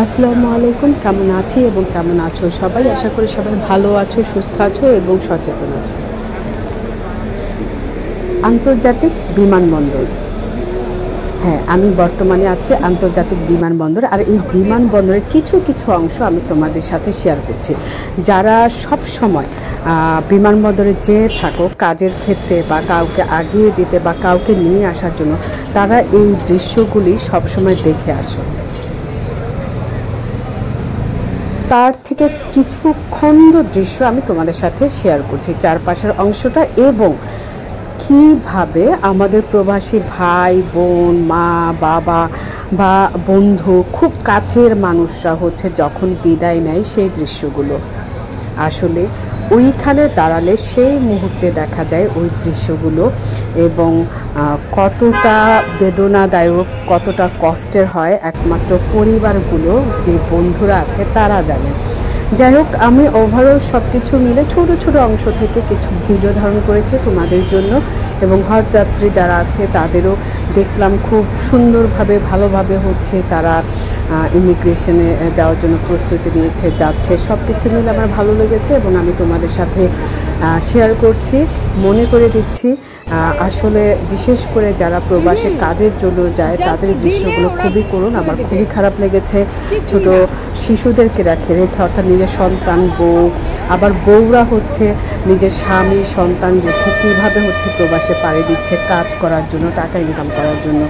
আসসালামু আলাইকুম। কেমন আছি এবং কেমন আছো সবাই? আশা করি সবাই ভালো আছো, সুস্থ আছো এবং সচেতন আছো। আন্তর্জাতিক বিমানবন্দর। হ্যাঁ, আমি বর্তমানে আছি আন্তর্জাতিক বিমানবন্দর। আর এই বিমানবন্দরের কিছু কিছু অংশ আমি তোমাদের সাথে শেয়ার করছি। যারা সব সময় বিমানবন্দরে যেয়ে থাকো কাজের ক্ষেত্রে বা কাউকে আগিয়ে দিতে বা কাউকে নিয়ে আসার জন্য, তারা এই দৃশ্যগুলি সবসময় দেখে আসো। তার থেকে কিছু খণ্ড দৃশ্য আমি তোমাদের সাথে শেয়ার করছি, চারপাশের অংশটা, এবং কিভাবে আমাদের প্রবাসী ভাই বোন, মা বাবা বা বন্ধু, খুব কাছের মানুষরা যখন বিদায় নেয় সেই দৃশ্যগুলো আসলে ওইখানে দাঁড়ালে সেই মুহূর্তে দেখা যায় ওই দৃশ্যগুলো, এবং কতটা বেদনাদায়ক, কতটা কষ্টের হয় একমাত্র পরিবারগুলো, যে বন্ধুরা আছে তারা জানে। যাই হোক, আমি ওভারঅল সব কিছু মিলে ছোট ছোট অংশ থেকে কিছু ভিডিও ধারণ করেছি তোমাদের জন্য, এবং হজ যাত্রী যারা আছে তাদেরও দেখলাম খুব সুন্দরভাবে ভালোভাবে তারা ইমিগ্রেশনে যাওয়ার জন্য প্রস্তুতি নিয়েছে, যাচ্ছে। সব কিছু মিলে আমার ভালো লেগেছে এবং আমি তোমাদের সাথে শেয়ার করছি, মনে করে দিচ্ছি। আসলে বিশেষ করে যারা প্রবাসে কাজের জন্য যায় তাদের দৃশ্যগুলো খুবই করুণ। আমার খুবই খারাপ লেগেছে ছোট শিশুদেরকে রেখে অর্থাৎ নিজের সন্তান, বউ, আবার বউরা নিজের স্বামী সন্তান রেখে কীভাবে প্রবাসে পাড়ি দিচ্ছে কাজ করার জন্য, টাকা ইনকাম করার জন্য।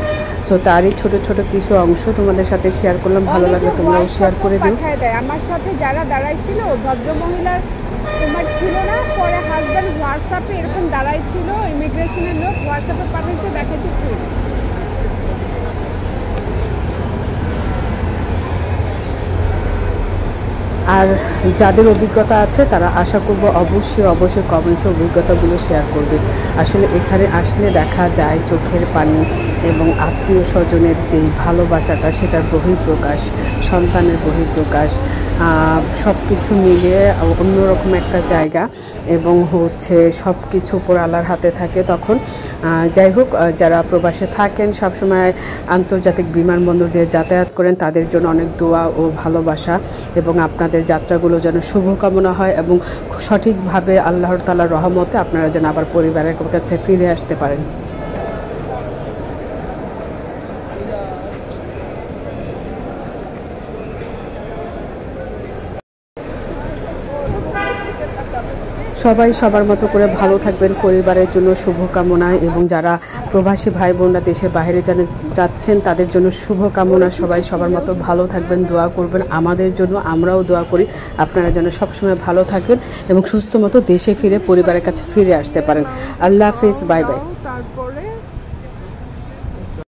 সো তারই ছোট ছোট কিছু অংশ তোমাদের সাথে শেয়ার করলাম। ভালো লাগলে তোমরাও শেয়ার করে দিও। আমার সাথে যারা দাঁড়াইছিল, ভদ্রমহিলার তোমার ছিল না, পরে হাজব্যান্ড হোয়াটসঅ্যাপে এরকম দাঁড়াইছিল, ইমিগ্রেশনের লোক হোয়াটসঅ্যাপে পাঠিয়েছে, দেখেছি ছিল। আর যাদের অভিজ্ঞতা আছে তারা আশা করব অবশ্যই কমেন্টসে অভিজ্ঞতাগুলো শেয়ার করবে। আসলে এখানে আসলে দেখা যায় চোখের পানি এবং আত্মীয় স্বজনের যেই ভালোবাসাটা, সেটার বহিঃপ্রকাশ, সন্তানের বহিঃপ্রকাশ, সব কিছু মিলিয়ে অন্যরকম একটা জায়গা, এবং সব কিছু উপর আল্লাহর হাতে থাকে তখন। যাই হোক, যারা প্রবাসে থাকেন, সবসময় আন্তর্জাতিক বিমানবন্দর দিয়ে যাতায়াত করেন, তাদের জন্য অনেক দোয়া ও ভালোবাসা, এবং আপনাদের যাত্রাগুলো যেন শুভকামনা হয় এবং সঠিকভাবে আল্লাহর তাআলার রহমতে আপনারা যেন আবার পরিবারের কাছে ফিরে আসতে পারেন। সবাই সবার মতো করে ভালো থাকবেন, পরিবারের জন্য শুভকামনা, এবং যারা প্রবাসী ভাই বোনরা দেশের বাইরে যাচ্ছেন তাদের জন্য শুভকামনা। সবাই সবার মতো ভালো থাকবেন, দোয়া করবেন আমাদের জন্য, আমরাও দোয়া করি আপনারা যেন সবসময় ভালো থাকবেন এবং সুস্থ মতো দেশে ফিরে পরিবারের কাছে ফিরে আসতে পারেন। আল্লাহ হাফেজ, বাই বাই। তারপরে